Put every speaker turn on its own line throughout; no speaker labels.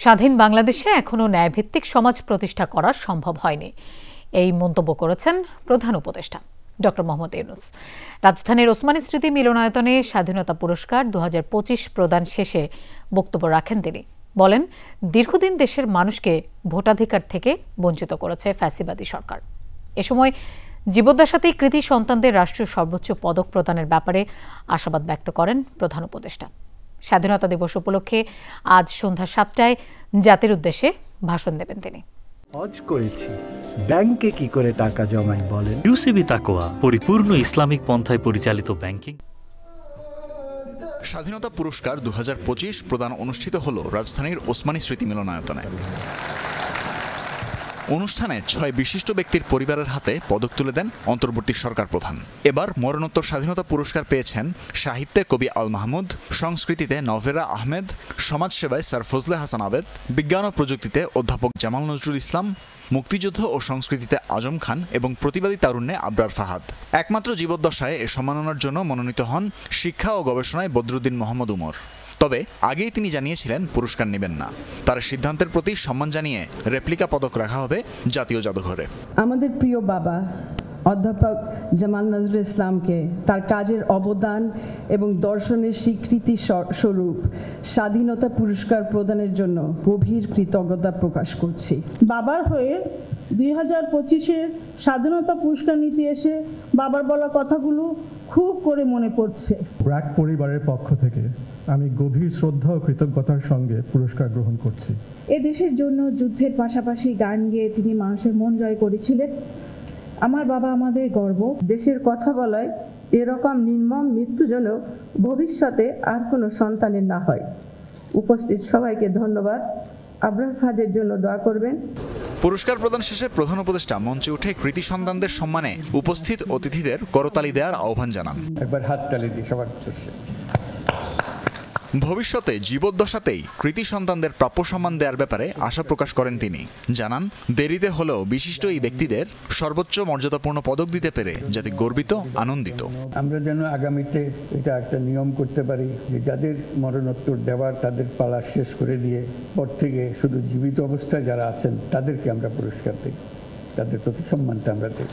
স্বাধীন বাংলাদেশে এখনো ন্যায়ভিত্তিক সমাজ প্রতিষ্ঠা করা সম্ভব হয়নি, এই মন্তব্য করেছেন প্রধান উপদেষ্টা ডক্টর মোহাম্মদ ইউনূস। রাজধানীর ওসমানী স্মৃতি মিলনায়তনে স্বাধীনতা পুরস্কার 2025 প্রদান শেষে বক্তব্য রাখেন তিনি। বলেন, দীর্ঘদিন দেশের মানুষকে ভোটাধিকার থেকে বঞ্চিত করেছে ফ্যাসিবাদী সরকার। এ সময় জীবদ্দশাতেই কৃতি সন্তানদের রাষ্ট্রীয় সর্বোচ্চ পদক প্রদানের ব্যাপারে আশাবাদ ব্যক্ত করেন প্রধান উপদেষ্টা। স্বাধীনতা দিবস উপলক্ষে আজ সন্ধ্যা 7টায় জাতির উদ্দেশ্যে ভাষণ দেবেন তিনি।
হজ করেছি, ব্যাংকে কি করে টাকা জমাই বলেন?
ইউসিবি তাকওয়া, পরিপূর্ণ ইসলামিক পন্থায় পরিচালিত ব্যাংকিং।
স্বাধীনতা পুরস্কার 2025 প্রদান অনুষ্ঠিত হলো রাজধানীর ওসমানী স্মৃতি মিলনায়তনে। অনুষ্ঠানে 6 বিশিষ্ট ব্যক্তির পরিবারের হাতে পদক তুলে দেন অন্তর্বর্তী সরকার প্রধান। এবার মরণোত্তর স্বাধীনতা পুরস্কার পেয়েছেন সাহিত্যে কবি আল মাহমুদ, সংস্কৃতিতে নভেরা আহমেদ, সমাজসেবায় স্যার ফজলে হাসান আবেদ, বিজ্ঞান ও প্রযুক্তিতে অধ্যাপক জামাল নজরুল ইসলাম, মুক্তিযুদ্ধ ও সংস্কৃতিতে আজম খান এবং প্রতিবাদী তারুণ্যে আবরার ফাহাদ। একমাত্র জীবদ্দশায় এ সম্মাননার জন্য মনোনীত হন শিক্ষা ও গবেষণায় বদরুদ্দিন মোহাম্মদ উমর। তবে আগেই তিনি জানিয়েছিলেন পুরস্কার নেবেন না। তার সিদ্ধান্তের প্রতি সম্মান জানিয়ে রেপ্লিকা পদক রাখা হবে জাতীয় জাদুঘরে।
আমাদের প্রিয় বাবা অধ্যাপক জামাল নজরুল ইসলামকে তার কাজের অবদান এবং দর্শনের স্বীকৃতি স্বরূপ স্বাধীনতা পুরস্কার প্রদানের জন্য গভীর কৃতজ্ঞতা প্রকাশ করছি।
বাবার হয়ে 2025-এর স্বাধীনতা পুরস্কার নিতে এসে বাবার বলা কথাগুলো খুব করে মনে পড়ছে।
ব্র্যাক পরিবারের পক্ষ থেকে আমি গভীর শ্রদ্ধা ও কৃতজ্ঞতার সঙ্গে পুরস্কার গ্রহণ করছি।
এ দেশের জন্য যুদ্ধের পাশাপাশি গান গেয়ে তিনি মানুষের মন জয় করেছিলেন। আমার বাবা আমাদের গর্ব। দেশের কথা বলায় এরকম নির্মম মৃত্যু যেন ভবিষ্যতে আর কোনো সন্তানের না হয়। উপস্থিত সবাইকে ধন্যবাদ। আবরার ফাহাদের জন্য দোয়া করবেন।
পুরস্কার প্রদান শেষে প্রধান উপদেষ্টা মঞ্চে উঠে কৃতি সন্তানদের সম্মানে উপস্থিত অতিথিদের করতালি দেওয়ার আহ্বান জানান।
একবার হাততালি দিই সবার উদ্দেশ্যে।
ভবিষ্যতে জীবদ্দশাতেই কৃতি সন্তানদের প্রাপ্য সম্মান দেওয়ার ব্যাপারে আশা প্রকাশ করেন তিনি। জানান, দেরিতে হলেও বিশিষ্ট এই ব্যক্তিদের সর্বোচ্চ মর্যাদাপূর্ণ পদক দিতে পেরে জাতি গর্বিত, আনন্দিত।
আমরা যেন আগামীতে এটা একটা নিয়ম করতে পারি যে যাদের মরণোত্তর দেওয়ার তাদের পালা শেষ করে দিয়ে পর থেকে শুধু জীবিত অবস্থায় যারা আছেন তাদেরকে আমরা পুরস্কার দিই, তাদের প্রতি সম্মানটা আমরা দিই।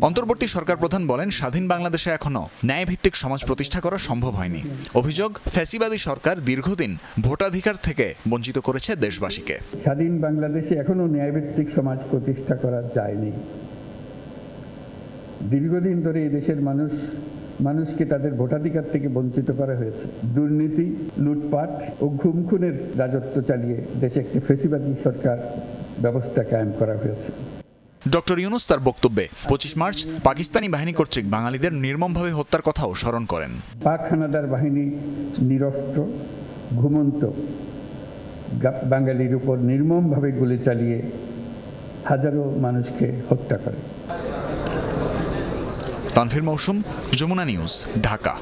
অন্তর্বর্তী সরকার প্রধান বলেন, স্বাধীন বাংলাদেশে এখনো ন্যায়ভিত্তিক সমাজ প্রতিষ্ঠা করা সম্ভব হয়নি। অভিযোগ, ফ্যাসিবাদী সরকার দীর্ঘদিন ভোটাধিকার থেকে বঞ্চিত করেছে দেশবাসীকে।
স্বাধীন বাংলাদেশে এখনো ন্যায়ভিত্তিক সমাজ প্রতিষ্ঠা করা যায়নি। দীর্ঘদিন ধরে এই দেশের মানুষকে তাদের ভোটাধিকার থেকে বঞ্চিত করা হয়েছে। দুর্নীতি, লুটপাট ও ঘুম খুনের রাজত্ব চালিয়ে দেশে একটি ফ্যাসিবাদী সরকার ব্যবস্থা কায়েম করা হয়েছে।
ডক্টর ইউনূস তার বক্তব্যে 25 মার্চ পাকিস্তানি বাহিনী কর্তৃক বাঙালিদের নির্মমভাবে হত্যার কথাও স্মরণ করেন।
পাক হানাদার বাহিনী নিরস্ত্র ঘুমন্ত বাঙালির উপর নির্মমভাবে গুলি চালিয়ে হাজারো মানুষকে হত্যা করে।
তানভীর মৌসুম, যমুনা নিউজ, ঢাকা।